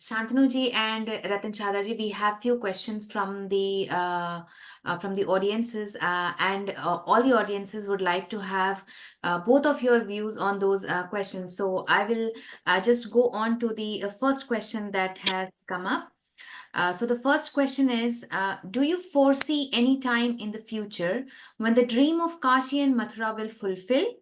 Shantanu ji and Ratan Chada ji, we have few questions from the audiences, and all the audiences would like to have both of your views on those questions. So I will just go on to the first question that has come up. So the first question is, do you foresee any time in the future when the dream of Kashi and Mathura will fulfill?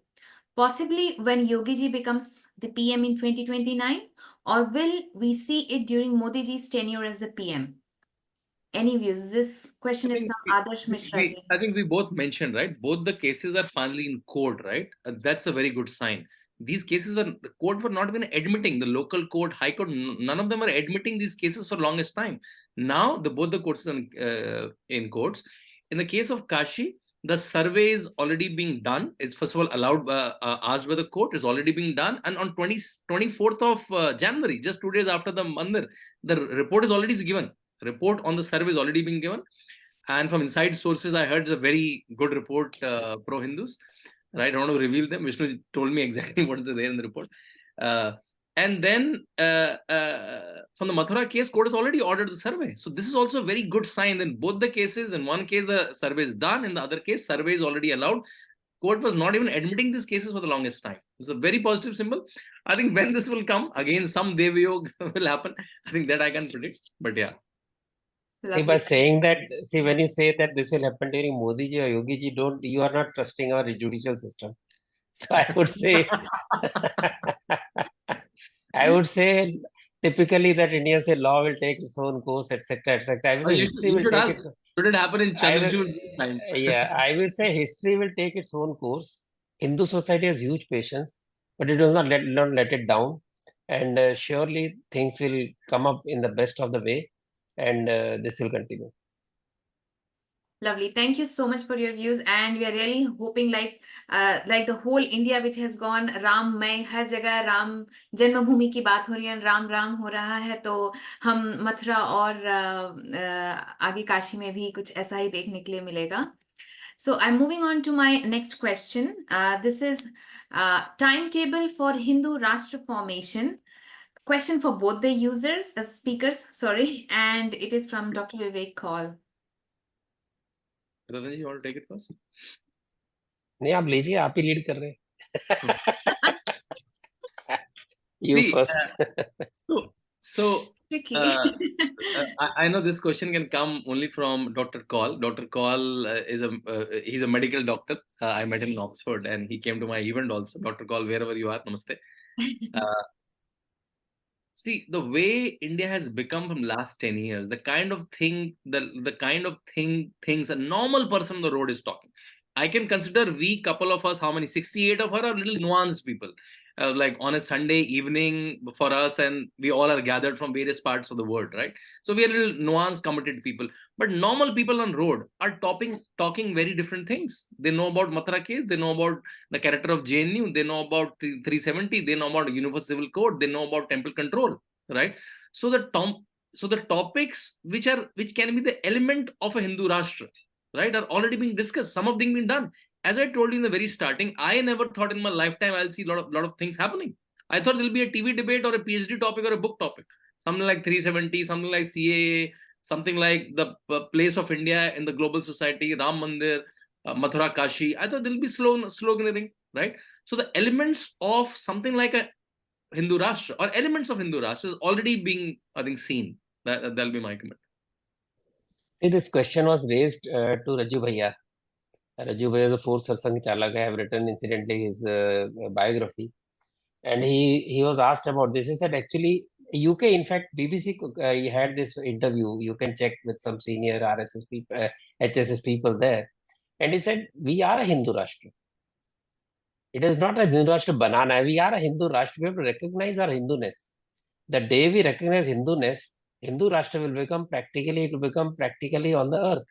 Possibly when Yogi ji becomes the PM in 2029, or will we see it during Modi ji's tenure as the PM? Any views? This question I is think from Adarsh Mishra ji. I think we both mentioned, right? Both the cases are finally in court, right? That's a very good sign. These cases were, the court were not even admitting, the local court, high court, none of them are admitting these cases for longest time. Now, both the courts are in courts. In the case of Kashi, the survey is already being done. It's first of all allowed, asked by the court, is already being done. And on 24th of January, just 2 days after the Mandir, the report is already given. Report on the survey is already being given, and from inside sources I heard it's a very good report, pro Hindus, right? I don't want to reveal them. Vishnu told me exactly what is there in the report. And then from the Mathura case, court has already ordered the survey, so this is also a very good sign. In both the cases, in one case the survey is done, in the other case survey is already allowed. Court was not even admitting these cases for the longest time. It's a very positive symbol. I think when this will come again, some Devayog will happen. I think that I can predict, but yeah. See, by saying that, see, when you say that this will happen during Modi ji or Yogi ji, you are not trusting our judicial system. So I would say, I would say typically that Indians say law will take its own course, etc., etc. I will say history will take its. Should it happen in Chandrachud's time? Yeah, I will say history will take its own course. Hindu society has huge patience, but it does not let it down, and surely things will come up in the best of the way, and this will continue. Lovely. Thank you so much for your views, and we are really hoping like the whole India which has gone Ram में हर जगह राम जन्मभूमि की बात हो रही है, राम राम हो रहा है, तो हम मथुरा और आगे काशी में भी कुछ ऐसा ही देखने के लिए मिलेगा. So I'm moving on to my next question. This is timetable for Hindu Rashtra formation. Question for both the users, speakers, sorry, and it is from Dr. Vivek Kaul. Ratan, you want to take it first? नहीं, आप लीजिए, आप ही lead कर रहे हैं. You first. I know this question can come only from Dr. Kaul. Dr. Kaul is he's a medical doctor. I met him in Oxford, and he came to my event also. Dr. Kaul, wherever you are, namaste. See, the way India has become from last 10 years, the kind of things a normal person on the road is talking. I can consider we, couple of us, how many, 68 of her are little nuanced people. Like on a Sunday evening for us, and we all are gathered from various parts of the world, right? So we are little nuanced, committed people. But normal people on road are talking very different things. They know about Mathura case, they know about the character of JNU, they know about 370, they know about Universal Civil Code, they know about temple control, right? So the topics which can be the element of a Hindu Rashtra, right, are already being discussed. Some of them being done. As I told you in the very starting, I never thought in my lifetime I'll see a lot of things happening. I thought there'll be a TV debate or a PhD topic or a book topic, something like 370, something like CAA, something like the place of India in the global society, Ram Mandir, Mathura, Kashi. I thought there'll be sloganeering, right? So the elements of something like a Hindu Rashtra or elements of Hindu Rashtra is already being, I think, seen. That'll be my comment. This question was raised to Raju Bhaiya. Raju Bhaiya is a fourth satsang chalak. I have written incidentally his biography, and he was asked about this. He said actually UK, in fact, BBC he had this interview. You can check with some senior RSS people, HSS people there, and he said we are a Hindu Rashtra. It is not a Hindu Rashtra banana. We are a Hindu Rashtra. We have to recognize our Hinduness. The day we recognize Hinduness, Hindu Rashtra will become practically on the earth.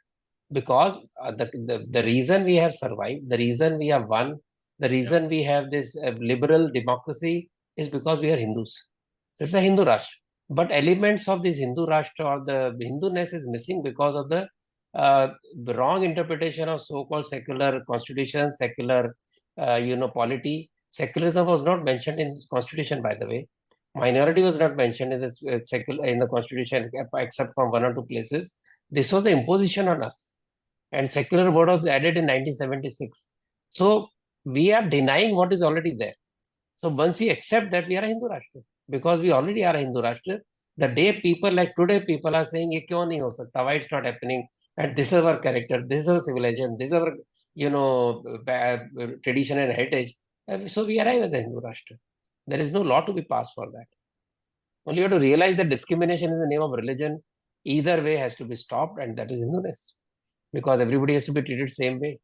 Because the reason we have survived, the reason we have won, the reason we have this liberal democracy is because we are Hindus. It's a Hindu Rashtra. But elements of this Hindu Rashtra or the Hinduness is missing because of the wrong interpretation of so-called secular constitution, secular polity. Secularism was not mentioned in the constitution, by the way. Minority was not mentioned in this in the constitution except from one or two places. This was the imposition on us, and secular board was added in 1976. So we are denying what is already there. So once we accept that, we are a Hindu Rashtra, because we already are a Hindu Rashtra. The day people like today, people are saying, "Ye kyun nahi ho sakta? Why it's not happening?" And this is our character, this is our civilization, this is our tradition and heritage. And so we arrive as a Hindu Rashtra. There is no law to be passed for that. Only you have to realize that discrimination in the name of religion, either way, has to be stopped, and that is Hinduness, because everybody has to be treated same way.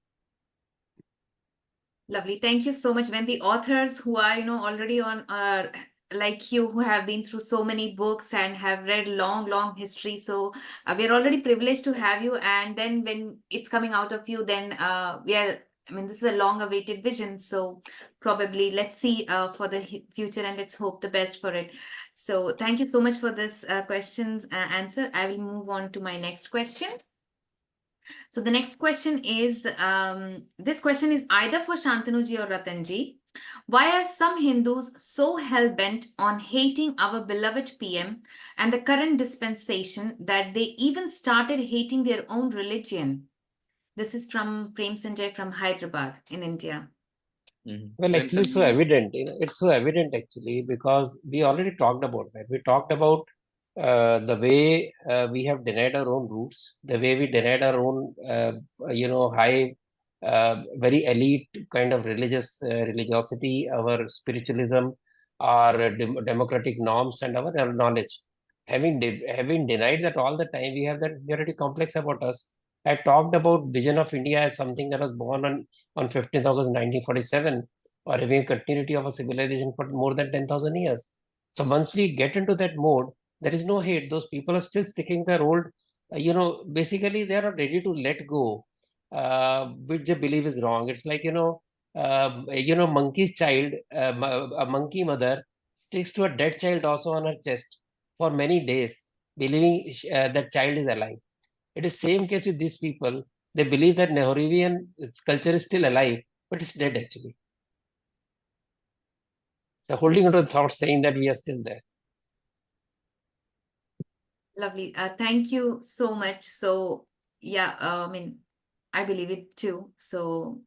Lovely. Thank you so much. When the authors who are, already on, like you, who have been through so many books and have read long, long history, so we're already privileged to have you. And then when it's coming out of you, then this is a long-awaited vision. So probably let's see for the future, and let's hope the best for it. So thank you so much for this questions answer. I will move on to my next question. So the next question is, this question is either for Shantanu or Ratanji. Why are some Hindus so hell-bent on hating our beloved PM and the current dispensation that they even started hating their own religion? This is from Prem Sanjay from Hyderabad in India. Well, actually, it's so evident. It's so evident actually, because we already talked about that. We talked about the way we have denied our own roots, the way we denied our own, high, very elite kind of religiosity, our spiritualism, our democratic norms, and our knowledge. Having denied that all the time, we have that inferiority complex about us. I talked about vision of India as something that was born on 15th August 1947, or having a continuity of a civilization for more than 10,000 years. So once we get into that mode, there is no hate. Those people are still sticking their old, basically they are not ready to let go, which they believe is wrong. It's like, monkey's child, a monkey mother sticks to a dead child also on her chest for many days, believing that child is alive. It is same case with these people. They believe that Nehruvian culture is still alive, but it's dead actually. They're holding onto the thought, saying that we are still there. Lovely. Thank you so much. So yeah, I believe it too. So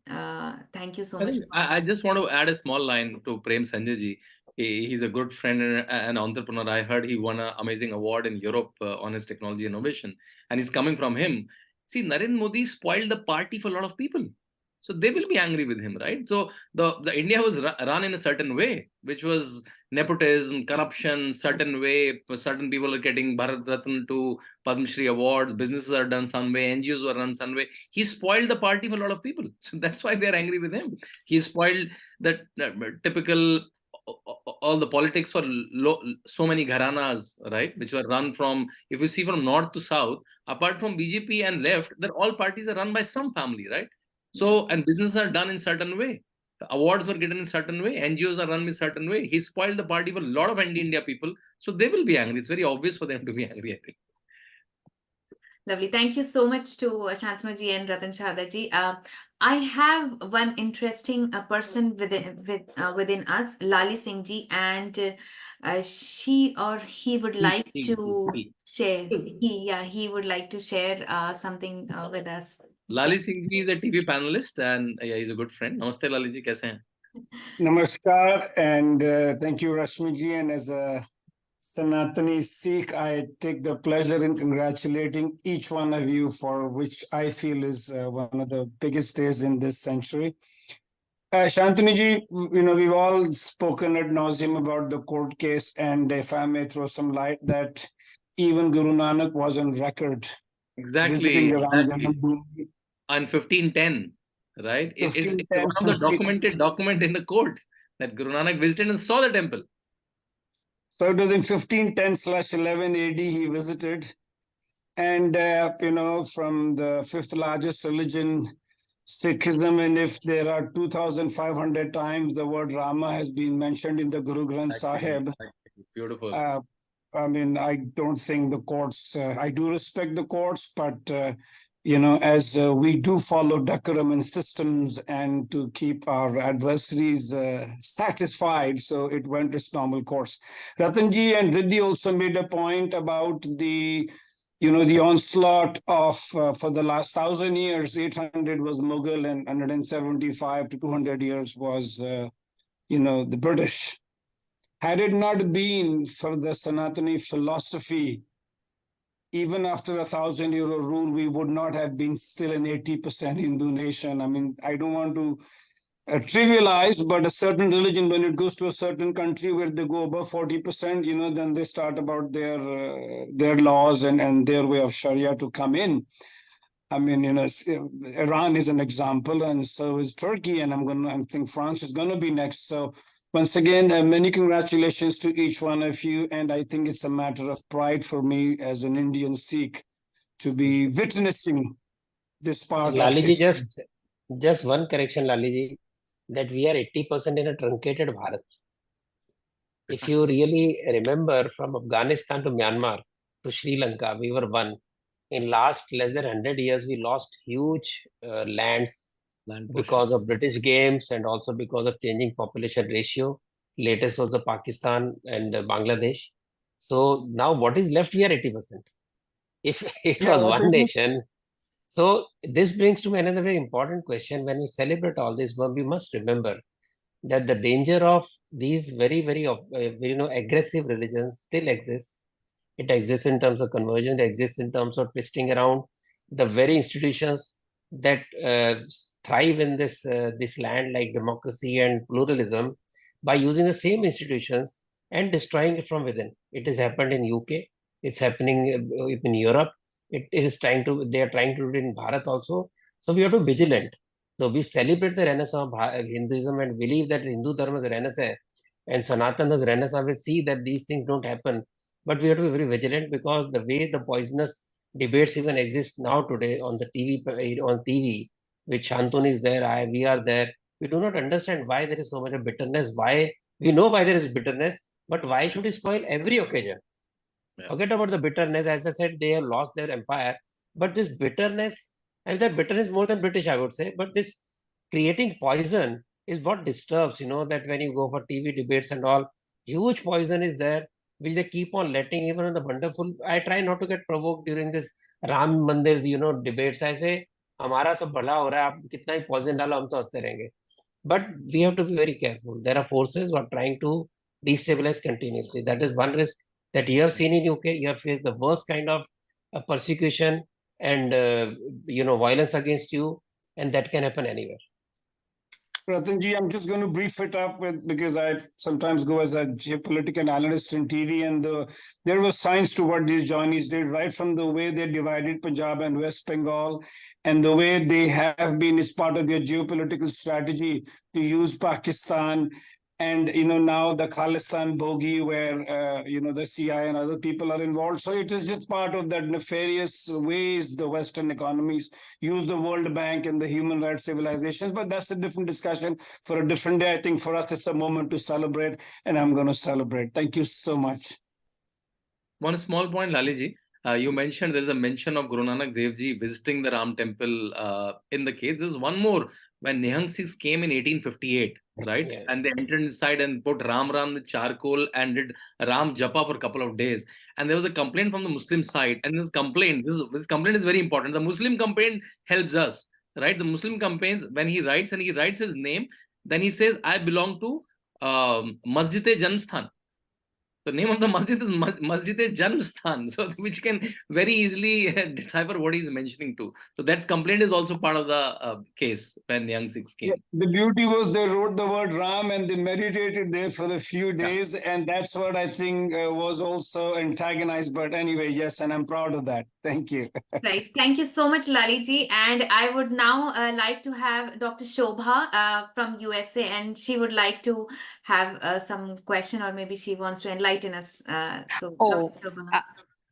thank you so much. I just want to add a small line to Prem Sanjay ji. He's a good friend and an entrepreneur. I heard he won an amazing award in Europe on his technology innovation, and he's coming from him. See, Narendra Modi spoiled the party for a lot of people, so they will be angry with him, right? So the India was run in a certain way, which was nepotism, corruption, certain way. Certain people are getting Bharat Ratna to Padma Shri awards. Businesses are done some way. NGOs were run some way. He spoiled the party for a lot of people, so that's why they're angry with him. He spoiled the typical all the politics for so many gharanas, right, which were run from, if you see, from north to south. Apart from BJP and left, that all parties are run by some family, right? So, and businesses are done in certain way. The awards were given in certain way. NGOs are run in certain way. He spoiled the party for a lot of anti-India people, so they will be angry. It's very obvious for them to be angry, I think. Lovely. Thank you so much to Shantanu ji and Ratan Chada ji. I have one interesting person within us, Lali Singh ji, and she or he would like to share. He would like to share something with us. Lali Singh ji is a TV panelist, and he's a good friend. Namaste, Lali ji. Kaise hain? Namaskar, and thank you, Rashmi ji. And as a Sanatani Sikh, I take the pleasure in congratulating each one of you for which I feel is one of the biggest days in this century. Shantanu ji, we've all spoken ad nauseum about the court case, and if I may throw some light, that even Guru Nanak was on record visiting the Ram Janmabhoomi. On 1510, right? It's one of the documented document in the court that Guru Nanak visited and saw the temple. So it was in 1510/11 AD he visited. And, from the fifth largest religion, Sikhism, and if there are 2,500 times the word Rama has been mentioned in the Guru Granth Sahib. Beautiful. I don't think the courts, I do respect the courts, but, as we do follow decorum and systems and to keep our adversaries satisfied. So it went its normal course. Ratanji and Riddhi also made a point about the onslaught of, for the last 1,000 years, 800 was Mughal and 175 to 200 years was, the British. Had it not been for the Sanatani philosophy, even after 1,000-year rule, we would not have been still an 80% Hindu nation. I mean, I don't want to trivialize, but a certain religion, when it goes to a certain country where they go above 40%, then they start about their laws and their way of Sharia to come in. I mean, Iran is an example, and so is Turkey, and I think France is going to be next. So once again, many congratulations to each one of you, and I think it's a matter of pride for me as an Indian Sikh to be witnessing this part of Laliji, history. just one correction, Laliji, that we are 80% in a truncated Bharat. If you really remember, from Afghanistan to Myanmar to Sri Lanka, we were one. In last less than 100 years, we lost huge lands because of British games and also because of changing population ratio. Latest was the Pakistan and Bangladesh. So now what is left? We are 80%. If it was one nation. So this brings to me another very important question. When we celebrate all this, we must remember that the danger of these very, very, aggressive religions still exists. It exists in terms of conversion. It exists in terms of twisting around the very institutions that thrive in this land, like democracy and pluralism, by using the same institutions and destroying it from within. It has happened in UK. It's happening in Europe. They are trying to do it in Bharat also. So we have to be vigilant. So we celebrate the Renaissance of Hinduism and believe that Hindu Dharma is a Renaissance, and Sanatan is Renaissance. We see that these things don't happen. But we have to be very vigilant, because the way the poisonous debates even exist now today on the TV, which Shantanu is there, we are there. We do not understand why there is so much of bitterness. Why we know why there is bitterness, but why should we spoil every occasion? Yeah. Forget about the bitterness. As I said, they have lost their empire. But this bitterness, and that bitterness more than British, I would say. But this creating poison is what disturbs. That when you go for TV debates and all, huge poison is there, which they keep on letting, even on the wonderful. I try not to get provoked during this Ram Mandir's, debates. I say, हमारा सब भला हो रहा है, आप कितना ही poison डालो, हम तो हंसते रहेंगे. But we have to be very careful. There are forces who are trying to destabilize continuously. That is one risk that you have seen in UK. You have faced the worst kind of persecution and violence against you, and that can happen anywhere. Ratanji, I'm just going to brief it up because I sometimes go as a geopolitical analyst in TV, and there was science to what these Johnnies did, right from the way they divided Punjab and West Bengal, and the way they have been as part of their geopolitical strategy to use Pakistan. And, now the Khalistan bogey where, the CIA and other people are involved. So it is just part of that nefarious ways the Western economies use the World Bank and the human rights civilizations. But that's a different discussion for a different day. I think for us, it's a moment to celebrate, and I'm going to celebrate. Thank you so much. One small point, Laliji. You mentioned there's a mention of Guru Nanak Dev Ji visiting the Ram Temple in the case. There's one more when Nihang Sikhs came in 1858, right? Yeah. And they entered inside and put Ram with charcoal and did Ram Japa for a couple of days. And there was a complaint from the Muslim side. And this complaint is very important. The Muslim complaint helps us, right? The Muslim complains when he writes his name, then he says, I belong to Masjid-e Jansthan. The name of the masjid is Masjid-e Janmsthan, so which can very easily decipher what he's mentioning to. So that complaint is also part of the case when young Sikhs came. Yeah, the beauty was they wrote the word Ram and they meditated there for a few days, and that's what I think was also antagonized. But anyway, yes, and I'm proud of that. Thank you. Right. Thank you so much, Laliji. And I would now like to have Dr. Shobha from USA, and she would like to have some question, or maybe she wants to enlighten us. So, Dr. Shobha.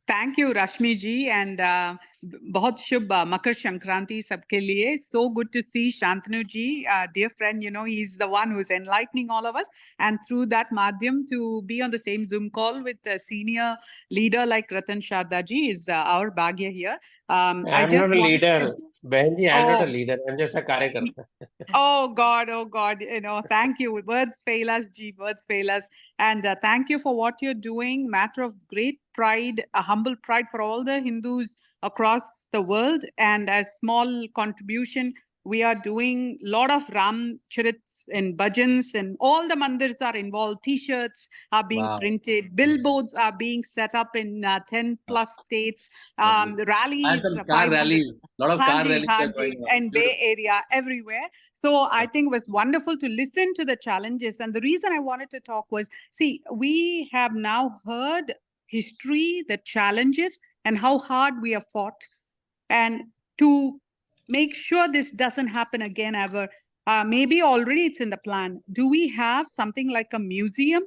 Thank you, Rashmi ji, and बहुत शुभ मकर संक्रांति सबके लिए. So good to see Shantanu ji, dear friend. You know, he's the one who's enlightening all of us, and through that madhyam to be on the same Zoom call with a senior leader like Ratan Sharda ji is our bhagya here. I I'm just not a wanted leader, to. Behenji. I'm not a Oh, leader. I'm just a karyakarta. oh God, you know, thank you. Words fail us, G, words fail us. And thank you for what you're doing. Matter of great pride, a humble pride for all the Hindus across the world. And as small contribution, we are doing a lot of Ram Charits and bhajans, and all the mandirs are involved. T-shirts are being Wow. printed. Billboards are being set up in 10 plus states. Lovely. I Rallies, had some car 500. rallies. A lot of car Hanji, rallies are Hanji, going on. and Bay Area, everywhere. So I think it was wonderful to listen to the challenges. And the reason I wanted to talk was, see, we have now heard history, the challenges, and how hard we have fought. And to make sure this doesn't happen again ever, maybe already it's in the plan. Do we have something like a museum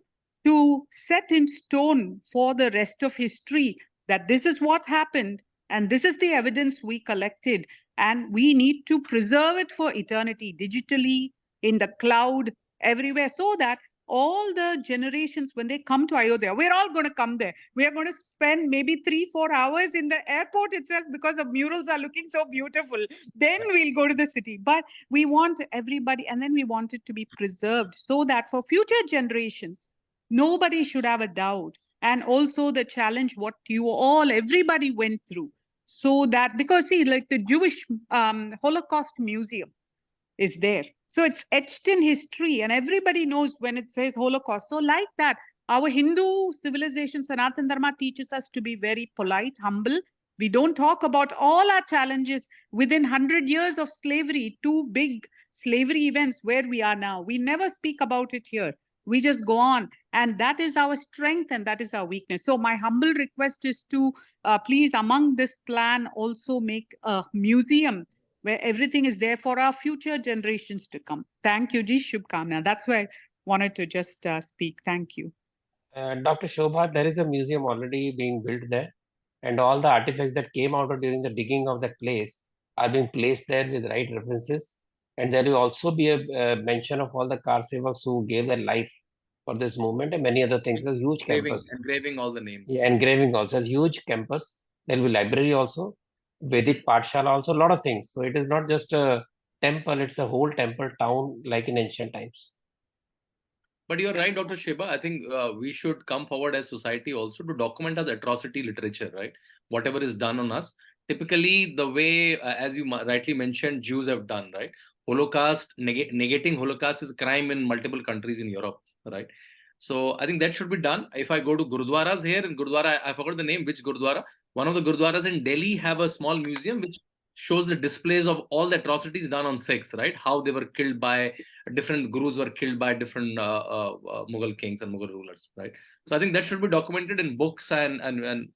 to set in stone for the rest of history that this is what happened and this is the evidence we collected, and we need to preserve it for eternity, digitally, in the cloud, everywhere, so that all the generations, when they come to Ayodhya, we're all going to come there. We are going to spend maybe 3-4 hours in the airport itself because the murals are looking so beautiful. Then we'll go to the city. But we want everybody, and then we want it to be preserved so that for future generations, nobody should have a doubt. And also the challenge what you all, everybody went through. So that, because see, like the Jewish Holocaust Museum is there. So it's etched in history, and everybody knows when it says Holocaust. So like that, our Hindu civilization, Sanatan Dharma, teaches us to be very polite, humble. We don't talk about all our challenges within 100 years of slavery, two big slavery events where we are now. We never speak about it here. We just go on. And that is our strength and that is our weakness. So my humble request is to please, among this plan, also make a museum where everything is there for our future generations to come. Thank you, Ji Shubkamna. That's why I wanted to just speak. Thank you. Dr. Shobha, there is a museum already being built there, and all the artifacts that came out of during the digging of that place are being placed there with right references. And there will also be a mention of all the car sevaks who gave their life for this movement and many other things. It's a huge campus. Engraving all the names. Yeah, engraving also. It's a huge campus. There will be library also, Vedic Pathshala also, a lot of things. So it is not just a temple, it's a whole temple town like in ancient times. But you're right, Dr. Sheba. I think we should come forward as society also to document the atrocity literature, right? Whatever is done on us. Typically, the way, as you rightly mentioned, Jews have done, right? Holocaust, negating Holocaust is a crime in multiple countries in Europe, right? So I think that should be done. If I go to Gurudwaras here in Gurudwara, I forgot the name, which Gurudwara. One of the Gurudwaras in Delhi have a small museum which shows the displays of all the atrocities done on Sikhs, right? How they were killed by different gurus, were killed by different Mughal kings and Mughal rulers, right? So I think that should be documented in books and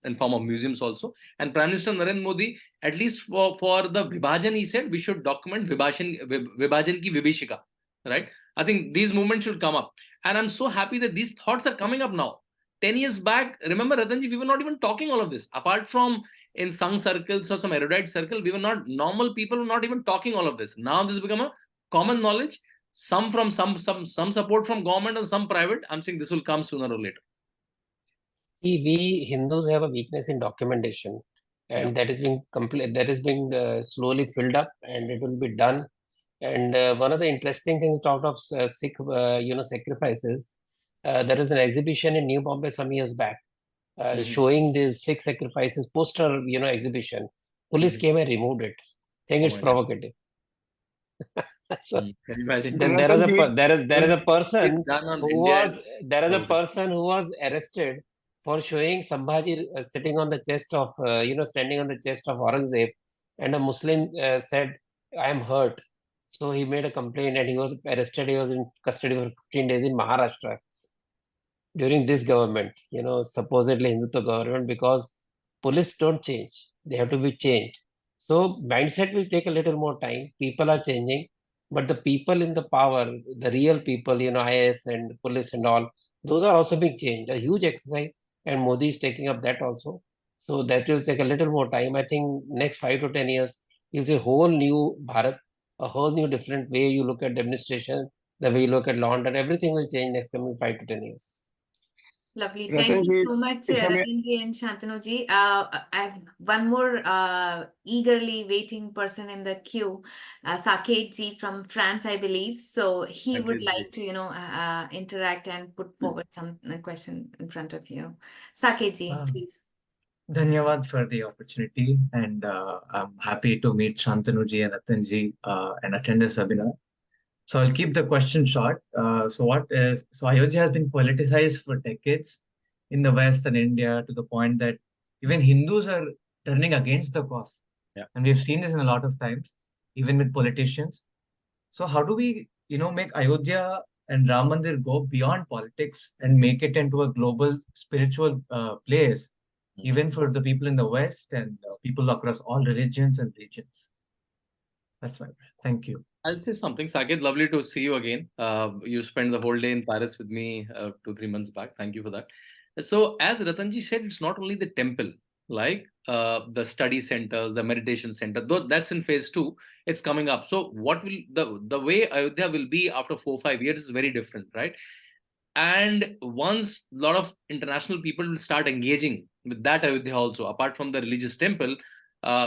in form of museums also. And Prime Minister Narendra Modi, at least for the Vibhajan, he said we should document Vibhajan ki Vibhishika, right? I think these movements should come up. And I'm so happy that these thoughts are coming up now. 10 years back, remember, Ratanji, we were not even talking all of this. Apart from in some circles or some erudite circle, we were not, normal people were not even talking all of this. Now this has become a common knowledge. Some from some support from government and some private. I'm saying this will come sooner or later. We Hindus have a weakness in documentation, and that is being slowly filled up, and it will be done. And one of the interesting things talked of Sikh, sacrifices. There is an exhibition in New Bombay some years back, showing the Sikh sacrifices poster, exhibition. Police came and removed it. Think it's provocative. So Can you imagine? then there is a person who was arrested for showing Sambhaji sitting on the chest of standing on the chest of Aurangzeb, and a Muslim said, "I am hurt." So he made a complaint and he was arrested. He was in custody for 15 days in Maharashtra during this government, supposedly Hindutva government, because police don't change. They have to be changed. So mindset will take a little more time. People are changing, but the people in the power, the real people, IAS and police and all, those are also being changed. A huge exercise, and Modi is taking up that also. So that will take a little more time. I think next 5 to 10 years, you'll see a whole new Bharat, a whole new different way you look at administration, the way you look at law and order, everything will change next coming 5 to 10 years. Lovely. Thank you Ratanji, so much, if I may, Ratanji and Shantanu-ji. I have one more eagerly waiting person in the queue, Saket Ji from France, I believe. So he would Saket like Ji. to, interact and put forward some question in front of you. Saket Ji, Uh, please. Dhanyavad for the opportunity, and I'm happy to meet Shantanuji and Atanji and attend this webinar. So I'll keep the question short. So Ayodhya has been politicized for decades in the West and India to the point that even Hindus are turning against the cause. Yeah. And we've seen this in a lot of times, even with politicians. So how do we, make Ayodhya and Ram Mandir go beyond politics and make it into a global spiritual place, even for the people in the West and people across all religions and regions? That's my thank you. I'll say something. Saket, lovely to see you again. You spent the whole day in Paris with me 2, 3 months back. Thank you for that. So, as Ratanji said, it's not only the temple, like the study centers, the meditation center, though that's in phase 2, it's coming up. So, what will the way Ayodhya will be after 4, 5 years is very different, right? And once a lot of international people will start engaging with that Ayodhya also, apart from the religious temple,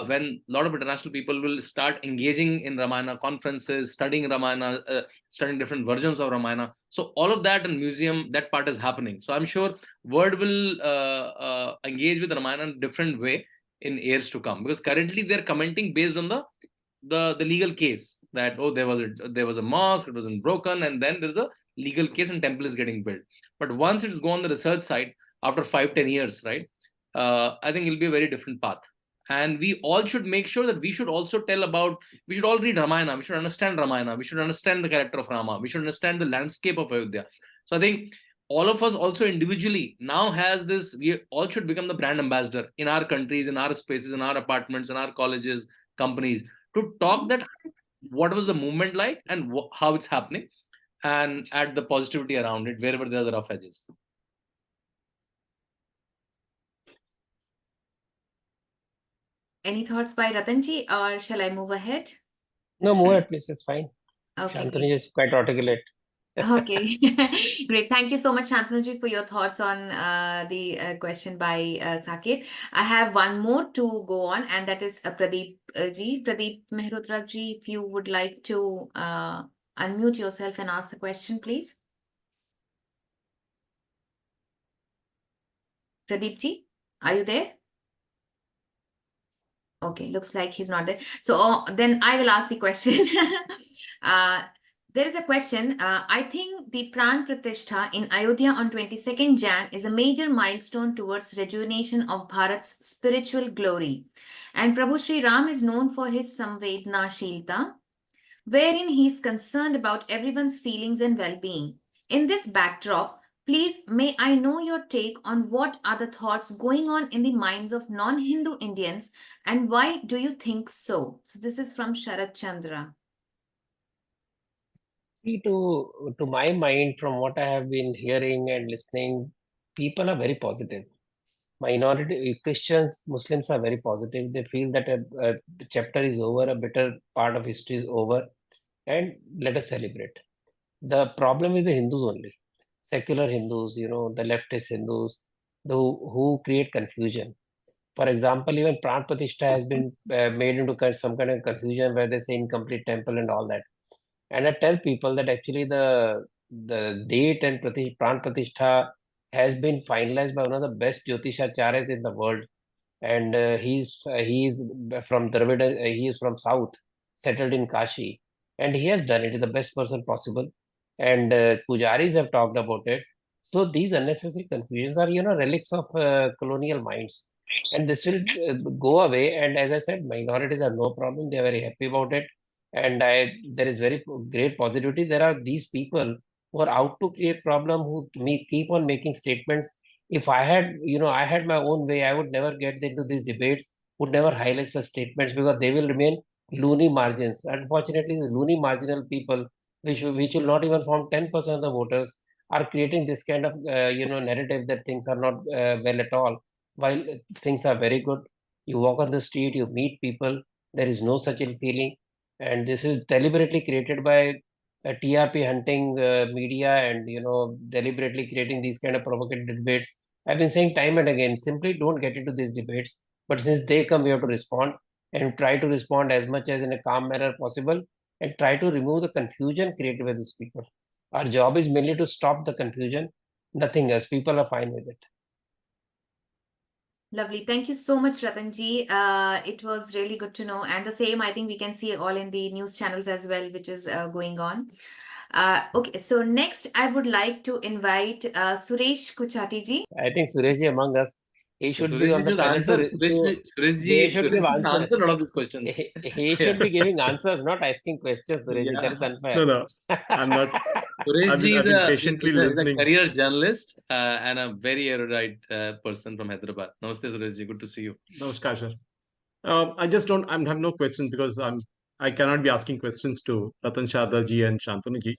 when a lot of international people will start engaging in Ramayana conferences, studying Ramayana, studying different versions of Ramayana. So all of that in museum, that part is happening. So I'm sure world will engage with Ramayana in a different way in years to come, because currently they're commenting based on the legal case that, oh, there was a mosque, it wasn't broken, and then there's a legal case and temple is getting built. But once it's gone the research side after 5, 10 years, right? I think it'll be a very different path. And we all should make sure that we should also we should all read Ramayana, we should understand Ramayana, we should understand the character of Rama, we should understand the landscape of Ayodhya. So I think all of us also individually now has this, we all should become the brand ambassador in our countries, in our spaces, in our apartments, in our colleges, companies, to talk that what was the movement like and how it's happening, and add the positivity around it wherever there are rough edges. Any thoughts by Ratanji, or shall I move ahead? No, move ahead, please. It's fine. Okay, Shantanu is quite articulate. okay, great. Thank you so much, Shantanu, for your thoughts on the question by Saket. I have one more to go on, and that is Pradip G. Pradip Mehrotra Ji, if you would like to unmute yourself and ask the question, please. Pradip Ji, are you there? Okay, looks like he's not there. So then I will ask the question. There is a question. I think the Pran Pratishtha in Ayodhya on 22nd Jan is a major milestone towards rejuvenation of Bharat's spiritual glory. And Prabhu Shri Ram is known for his Samvednashilta, wherein he is concerned about everyone's feelings and well-being. In this backdrop, please, may I know your take on what are the thoughts going on in the minds of non-Hindu Indians, and why do you think so? So this is from Sharat Chandra. See, to my mind, from what I have been hearing and listening, people are very positive. Minority Christians, Muslims are very positive. They feel that a chapter is over, a better part of history is over, and let us celebrate. The problem is the Hindus only, secular Hindus, the leftist Hindus, who create confusion. For example, even Pran Pratishtha has been made into some kind of confusion where they say incomplete temple and all that. And I tell people that actually the date and Pran Pratishtha has been finalized by one of the best Jyotishacharyas in the world. And he's from Dravida, he is from South, settled in Kashi. And he has done it. He's the best person possible. And Pujaris have talked about it. So these unnecessary confusions are, relics of colonial minds. And this will go away. And as I said, minorities are no problem. They are very happy about it. And there is very great positivity. There are these people who are out to create problem, who keep on making statements. If I had my own way, I would never get into these debates, would never highlight such statements, because they will remain loony margins. Unfortunately, the loony marginal people, which will not even form 10% of the voters, are creating this kind of narrative that things are not well at all. while things are very good. You walk on the street, you meet people, there is no such ill feeling. And this is deliberately created by TRP hunting media and, deliberately creating these kind of provocative debates. I've been saying time and again, simply don't get into these debates. But since they come, we have to respond and try to respond as much as in a calm manner possible and try to remove the confusion created by these people. Our job is mainly to stop the confusion, nothing else. People are fine with it. Lovely. Thank you so much, Ratanji. It was really good to know. And the same, I think we can see all in the news channels as well, which is going on. Okay, so next I would like to invite Suresh Kuchati ji. I think Sureshji among us, he should be on the should panel answer. they should give answer. answer a lot of these questions. He should be giving answers, not asking questions, Sureshji. Yeah. That is unfair. No, no, I'm not. I've Sureshji been patiently is a listening. career journalist and a very erudite person from Hyderabad. Namaste, Sureshji. Good to see you. Namaskar, sir. I just don't. I have no questions because I cannot be asking questions to Ratan Shada ji and Shantanu ji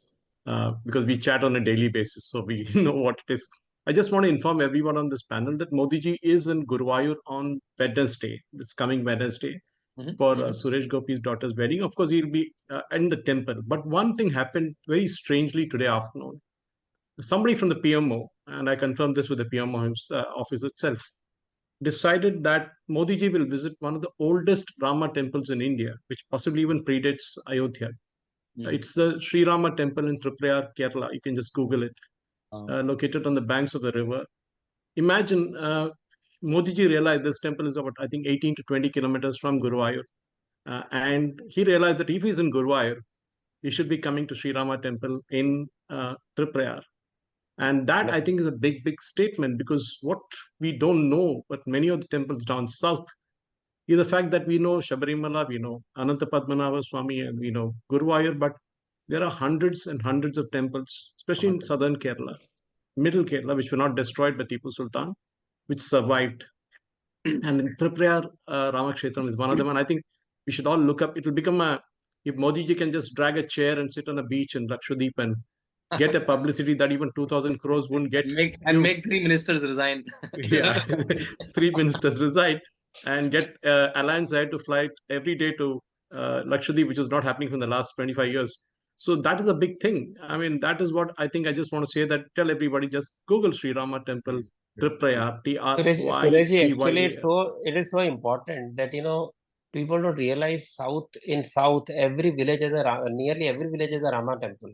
because we chat on a daily basis, so we know what it is. I just want to inform everyone on this panel that Modi ji is in Guruvayur on Wednesday, this coming Wednesday, for Suresh Gopi's daughter's wedding. Of course, he'll be in the temple. But one thing happened very strangely today afternoon. Somebody from the PMO, and I confirmed this with the PMO office itself, decided that Modi ji will visit one of the oldest Rama temples in India, which possibly even predates Ayodhya. It's the Sri Rama Temple in Tripura, Kerala. You can just Google it. Located on the banks of the river. Imagine Modi ji realized this temple is about, I think, 18 to 20 kilometers from Guruvayur. And he realized that if he's in Guruvayur, he should be coming to Sri Rama Temple in Tripura. And that, I think, is a big, big statement because what we don't know, but many of the temples down south, is the fact that we know Shabarimala, we know Ananta Padmanabha Swami, and we know Guruvayur, but there are hundreds and hundreds of temples, especially in southern Kerala, middle Kerala, which were not destroyed by Tipu Sultan, which survived. And in Tripura, Ramakshetram is one of them. And I think we should all look up. It will become if Modi ji can just drag a chair and sit on a beach in Lakshadweep and get a publicity that even 2,000 crores wouldn't get. Make 3 ministers resign. Yeah, 3 ministers resign and get Alliance Air to fly every day to Lakshadweep, which is not happening from the last 25 years. So that is a big thing. I mean, that is what I think I just want to say that tell everybody, just Google Sri Rama Temple, Tripura, Sureshji, actually, Trya. it is so important that, people don't realize in South, every village has nearly every village has a Rama temple.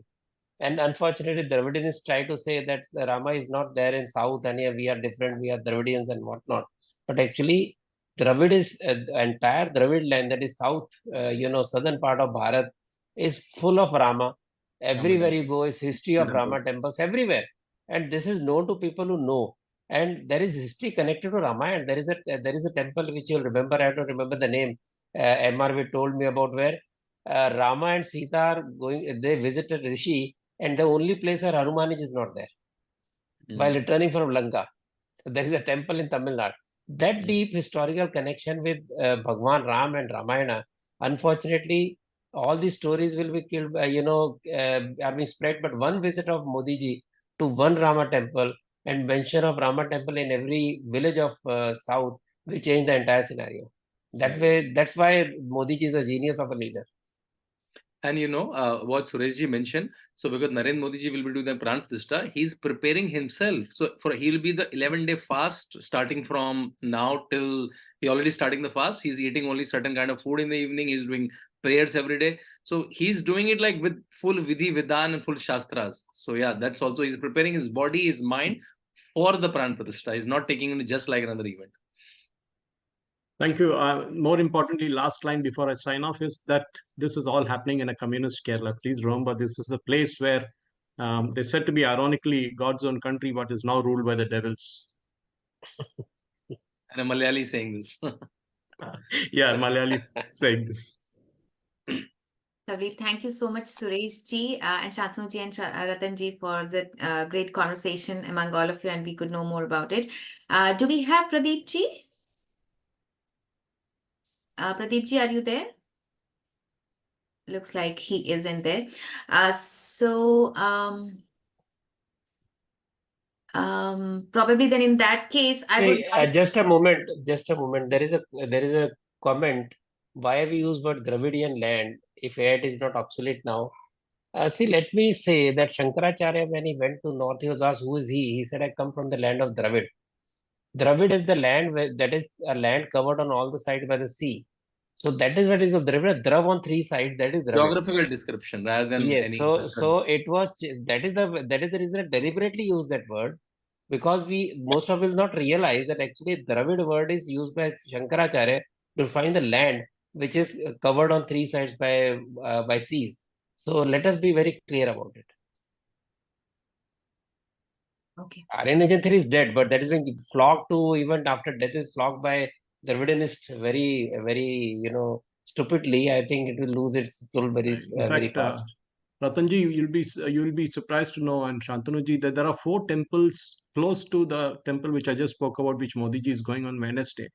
And unfortunately, Dravidians try to say that the Rama is not there in South and here we are different, we are Dravidians and whatnot. But actually, Dravid is entire Dravid land, that is South, southern part of Bharat, is full of Rama. Everywhere you go is history of Rama temples everywhere. And this is known to people who know. And there is history connected to Ramayana. There is a temple which you'll remember. I don't remember the name. MRV told me about where Rama and Sita are going. They visited Rishi, and the only place where Hanuman is not there. While returning from Lanka, there is a temple in Tamil Nadu. That deep historical connection with Bhagwan Ram and Ramayana. Unfortunately, all these stories will be killed. Are being spread. But one visit of Modi ji to one Rama temple and mention of Rama temple in every village of South will change the entire scenario. That's why Modi ji is a genius of a leader. And what Sureshji mentioned, so because Narendra Modi ji will be doing the Pran Pratishtha, he's preparing himself. So he'll be the 11-day fast starting from now till he already starting the fast. He's eating only certain kind of food in the evening. He's doing prayers every day. So he's doing it like with full Vidhi, Vidan and full Shastras. So yeah, that's also, he's preparing his body, his mind for the Pran Pratishtha. He's not taking it just like another event. Thank you. More importantly, last line before I sign off is that this is all happening in a communist Kerala. Please remember, this is a place where they're said to be ironically God's own country, but is now ruled by the devils. And a Malayali saying this. Yeah, Malayali saying this. Lovely. Thank you so much, Suresh ji and Shantanu ji and Ratan ji for the great conversation among all of you, and we could know more about it. Do we have Pradip ji? Pradip ji, are you there? Looks like he isn't there. Probably then in that case, I would See, like. just a moment, just a moment. There is a comment. Why we use word Dravidian land if it is not obsolete now? See, let me say that Shankaracharya, when he went to north, he was asked, "Who is he?" He said, "I come from the land of Dravid." Dravid is the land that is a land covered on all the sides by the sea. So that is what is called Dravid. Drav on three sides. That is Dravid. Geographical description rather than Yes. any. So it was that is the reason I deliberately use that word, because most of us will not realize that actually Dravid word is used by Shankaracharya to find the land which is covered on three sides by seas. So let us be very clear about it. Okay. Aryan theory is dead, but that is being flocked to, even after death is flocked by Dravidianists very, very, stupidly. I think it will lose its soul very, In very fact, fast. Ratanji, you'll be surprised to know, and Shantanuji, that there are 4 temples close to the temple which I just spoke about, which Modi ji is going on Wednesday,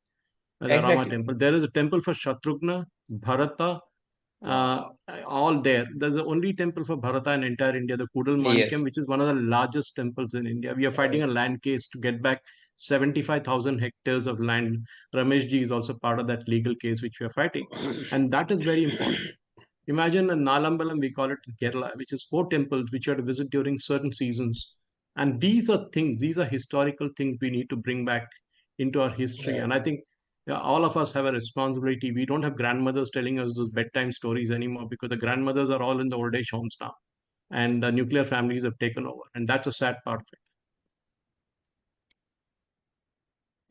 the Rama Exactly. temple. There is a temple for Shatrughna, Bharata, all there. There's the only temple for Bharata in entire India, the Kudal Manikyam, Yes. which is one of the largest temples in India. We are fighting a land case to get back 75,000 hectares of land. Ramesh ji is also part of that legal case which we are fighting, and that is very important. Imagine a Nalambalam, we call it in Kerala, which is 4 temples which you have to visit during certain seasons. And these are things, these are historical things we need to bring back into our history. Right. And I think all of us have a responsibility. We don't have grandmothers telling us those bedtime stories anymore, because the grandmothers are all in the old age homes now. And the nuclear families have taken over. And that's a sad part of it.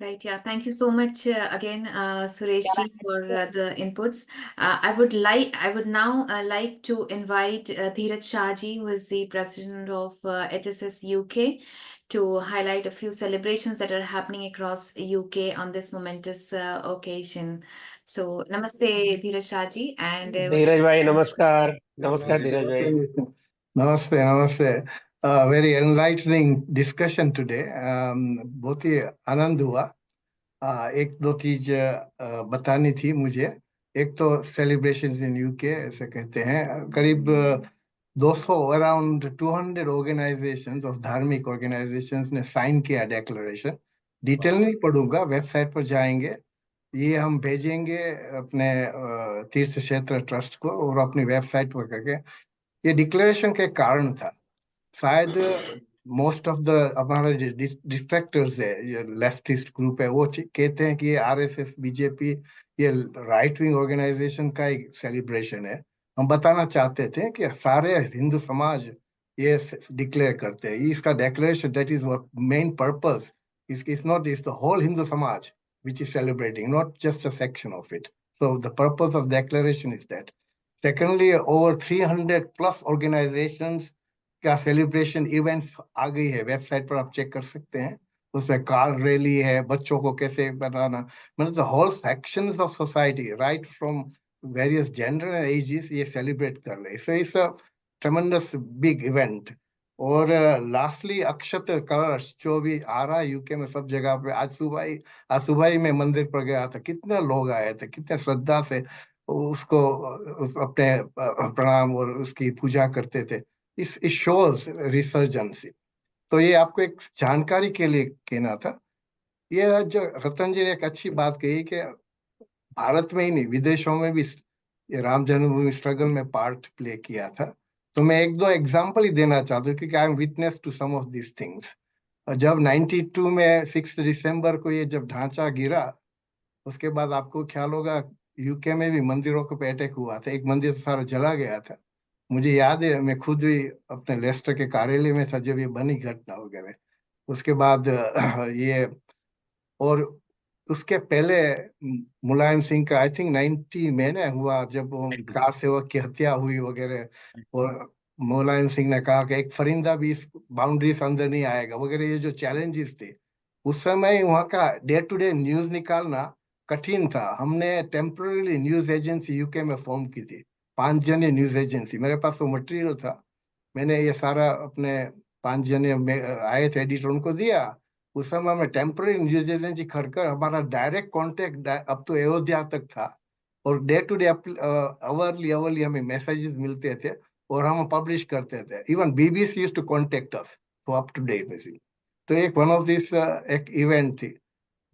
Right. Yeah. Thank you so much again, Suresh ji, for the inputs. I would now like to invite Dheeraj Shah ji, who is the president of HSS UK, to highlight a few celebrations that are happening across UK on this momentous occasion. So, namaste, Dheeraj Shah ji, and Dheeraj bhai, namaskar. Namaskar, Dheeraj bhai. Namaste, namaste. Very enlightening discussion today. बहुत ही आनंद हुआ. एक दो चीज बतानी थी मुझे. एक तो सेलिब्रेशन इन यूके ऐसे कहते हैं, करीब 200 अराउंड 200 ऑर्गेनाइजेशंस ऑफ धार्मिक ऑर्गेनाइजेशंस ने साइन किया डिक्लेरेशन. डिटेल नहीं पढ़ूंगा, वेबसाइट पर जाएंगे. ये हम भेजेंगे अपने तीर्थ क्षेत्र ट्रस्ट को, और अपनी वेबसाइट पर करके ये डिक्लेरेशन के कारण था. शायद मोस्ट ऑफ द हमारे डिस्ट्रैक्टर्स है, ये लेफ्टिस्ट ग्रुप है, वो कहते हैं कि ये आरएसएस बीजेपी ये राइट विंग ऑर्गेनाइजेशन का एक सेलिब्रेशन है. हम बताना चाहते थे कि सारे हिंदू समाज ये डिक्लेयर करते हैं. इसका declaration, that is main purpose. It's not, it's the whole Hindu Samaj which is celebrating, not just a section of it. So the purpose of declaration is that. Secondly, over 300 plus organizations का celebration events आ गई है. Website पर आप check कर सकते हैं. उसमें car rally है, बच्चों को कैसे बनाना, मतलब the whole sections of society right from various gender and ages ये सेलिब्रेट कर रहे हैं. So it's a tremendous big event. और लास्टली अक्षत कलश जो भी आ रहा है यूके में सब जगह पे. आज सुबह ही मैं मंदिर पर गया था, कितने लोग आए थे, कितने श्रद्धा से उसको अपने प्रणाम और उसकी पूजा करते थे. इस शोज रिसर्जेंसी. तो ये आपको एक जानकारी के लिए कहना था. ये जो रतन जी ने एक अच्छी बात कही कि भारत में ही नहीं विदेशों में भी ये राम जन्मभूमि स्ट्रगल में पार्ट प्ले किया था. तो मैं एक दो एग्जांपल ही देना चाहता हूँ, क्योंकि I am witness to some of this things. जब 92 में 6 दिसंबर को ये जब ढांचा गिरा, उसके बाद आपको ख्याल होगा यूके में भी मंदिरों पे अटैक हुआ था. एक मंदिर सारा जला गया था. मुझे याद है, मैं खुद भी अपने लेस्टर के कार्यालय में था जब ये बनी घटना वगैरह. उसके बाद ये, और उसके पहले मुलायम सिंह का आई थिंक 90 में ना हुआ, जब वो कार सेवक की हत्या हुई वगैरह. और मुलायम सिंह ने कहा कि एक फरिंदा भी इस बाउंड्री से अंदर नहीं आएगा वगैरह. ये जो चैलेंजेस थे उस समय, वहाँ का डे टू डे न्यूज निकालना कठिन था. हमने टेम्पररी न्यूज एजेंसी यूके में फॉर्म की थी, 5 जने न्यूज एजेंसी. मेरे पास वो मटेरियल था, मैंने ये सारा अपने 5 जने आए थे एडिटर, उनको दिया. उस समय में टेम्पररी न्यूज एजेंसी खड़कर हमारा डायरेक्ट कांटेक्ट अब तो अयोध्या तक था. और डे टू डे अवरली हमें मैसेजेस मिलते थे और हम पब्लिश करते थे. Even BBC used to contact us for up to date message. तो एक वन ऑफ दिस एक इवेंट थी।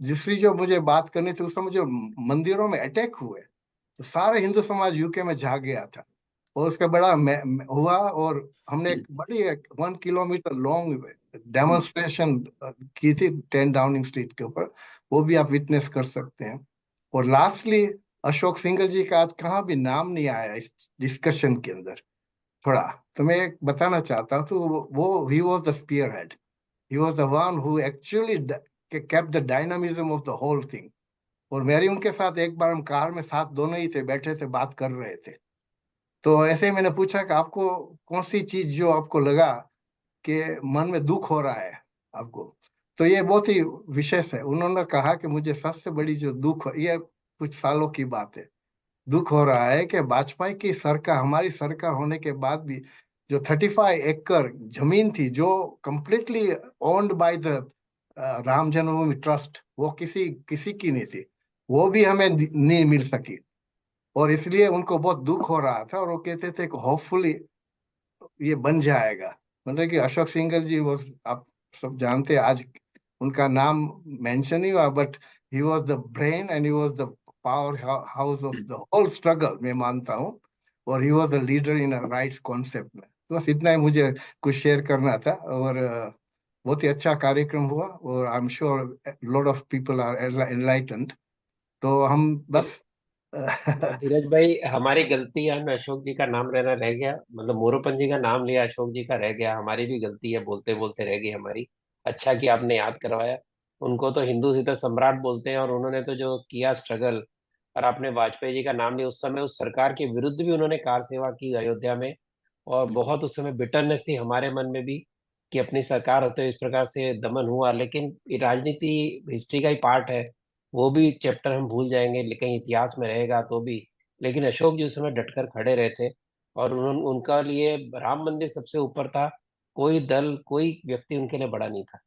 दूसरी जो मुझे बात करनी थी, उस समय जो मंदिरों में अटैक हुए, तो सारे हिंदू समाज यूके में जाग गया था, और उसका बड़ा हुआ, और हमने एक बड़ी 1 किलोमीटर लॉन्ग डेमोन्स्ट्रेशन की थी 10 डाउनिंग स्ट्रीट के ऊपर। वो भी आप विटनेस कर सकते हैं। और लास्टली अशोक सिंघल जी का आज कहाँ भी नाम नहीं आया इस डिस्कशन के अंदर थोड़ा, तो मैं एक बताना चाहता हूँ। तो वो he was the spearhead, he was the one who actually kept the dynamism of the whole thing। और मेरी उनके साथ एक बार हम कार में साथ दोनों ही थे, बैठे थे, बात कर रहे थे। तो ऐसे ही मैंने पूछा कि आपको कौन सी चीज जो आपको लगा कि मन में दुख हो रहा है आपको, तो ये बहुत ही विशेष है। उन्होंने कहा कि मुझे सबसे बड़ी जो दुख, ये कुछ सालों की बात है, दुख हो रहा है कि वाजपेयी की सरकार, हमारी सरकार होने के बाद भी जो 35 एकड़ जमीन थी जो completely owned by the Ram Janmabhoomi trust, वो किसी किसी की नहीं थी, वो भी हमें नहीं मिल सकी। और इसलिए उनको बहुत दुख हो रहा था, और वो कहते थे कि होपफुली ये बन जाएगा। मतलब कि अशोक सिंघल जी वो, आप सब जानते हैं, आज उनका नाम मेंशन नहीं हुआ, but he was the brain and he was the powerhouse of the whole struggle, मैं मानता हूँ। और he was the leader in right concept में। तो बस इतना ही मुझे कुछ शेयर करना था। और बहुत ही अच्छा कार्यक्रम हुआ, और I am sure lot of people are enlightened. तो हम बस धीरज भाई, हमारी गलती है, हमें अशोक जी का नाम लेना रह गया, मतलब मोरोपंत जी का नाम लिया, अशोक जी का रह गया, हमारी भी गलती है, बोलते बोलते रह गई हमारी। अच्छा कि आपने याद करवाया। उनको तो हिंदू हृदय सम्राट बोलते हैं, और उन्होंने तो जो किया स्ट्रगल, और आपने वाजपेयी जी का नाम लिया, उस समय उस सरकार के विरुद्ध भी उन्होंने कार सेवा की अयोध्या में। और बहुत उस समय बिटरनेस थी हमारे मन में भी कि अपनी सरकार होते हुए इस प्रकार से दमन हुआ, लेकिन ये राजनीति हिस्ट्री का ही पार्ट है, वो भी चैप्टर हम भूल जाएंगे, लेकिन इतिहास में रहेगा तो भी। लेकिन अशोक जी उस समय डटकर खड़े रहे थे, और उनका लिए राम मंदिर सबसे ऊपर था, कोई दल कोई व्यक्ति उनके लिए बड़ा नहीं था।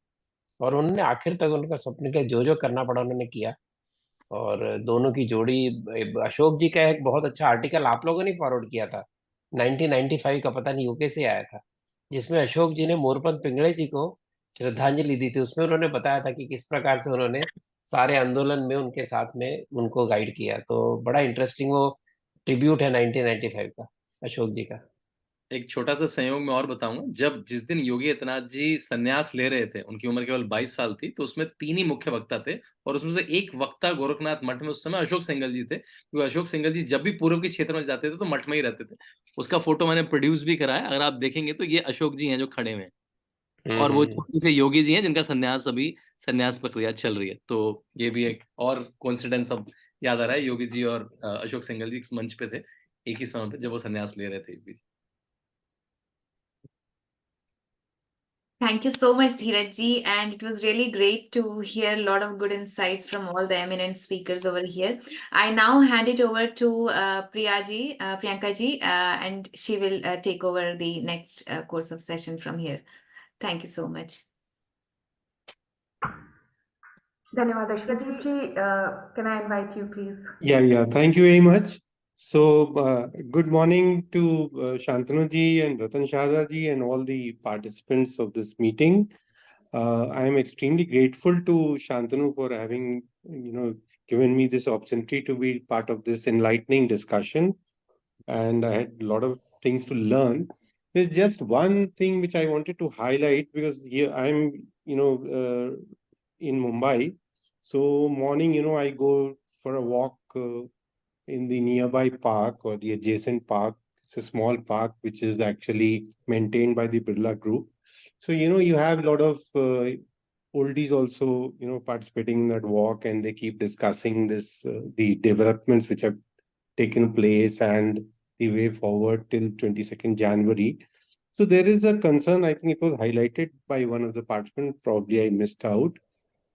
और उन्होंने आखिर तक उनका सपने के जो जो करना पड़ा उन्होंने किया। और दोनों की जोड़ी, अशोक जी का एक बहुत अच्छा आर्टिकल आप लोगों ने फॉरवर्ड किया था 1995 का, पता नहीं यूके से आया था, जिसमें अशोक जी ने मोरपंत पिंगले जी को श्रद्धांजलि दी थी। उसमें उन्होंने बताया था कि किस प्रकार से उन्होंने सारे आंदोलन में उनके साथ में उनको गाइड किया। तो बड़ा इंटरेस्टिंग वो ट्रिब्यूट है 1995 का अशोक जी का। एक छोटा सा संयोग में और बताऊंगा, जब जिस दिन योगी आदित्यनाथ जी संन्यास ले रहे थे, उनकी उम्र केवल 22 साल थी, तो उसमें 3 ही मुख्य वक्ता थे, और उसमें से एक वक्ता गोरखनाथ मठ में उस समय अशोक सिंघल जी थे, क्योंकि अशोक सिंघल जी जब भी पूर्व के क्षेत्र में जाते थे तो मठ में ही रहते थे। उसका फोटो मैंने प्रोड्यूस भी करा है, अगर आप देखेंगे तो ये अशोक जी हैं जो खड़े हुए हैं, और वो हम्म। छोटे से योगी जी हैं जिनका संन्यास प्रक्रिया चल रही है। तो ये भी एक और कोइंसिडेंस अब याद आ रहा है, योगी जी और अशोक सिंघल जी इस मंच पे थे एक ही समय पे जब वो संन्यास ले रहे थे Yogi ji. Thank you so much, Dheeraj ji. And it was really great to hear a lot of good insights from all the eminent speakers over here. I now hand it over to Priyanka ji, and she will take over the next course of session from here. Thank you so much. धन्यवाद अश्वजीत जी. Can I invite you, please? Yeah. Thank you very much. So, good morning to Shantanu ji and Ratan Shahza ji and all the participants of this meeting. I am extremely grateful to Shantanu for having, given me this opportunity to be part of this enlightening discussion. And I had a lot of things to learn. There's just one thing which I wanted to highlight, because here I'm, in Mumbai. So morning, I go for a walk in the nearby park or the adjacent park. It's a small park which is actually maintained by the Birla Group. So, you have a lot of oldies also, participating in that walk, and they keep discussing the developments which have taken place and the way forward till 22nd January. So there is a concern, I think it was highlighted by one of the participants, probably I missed out,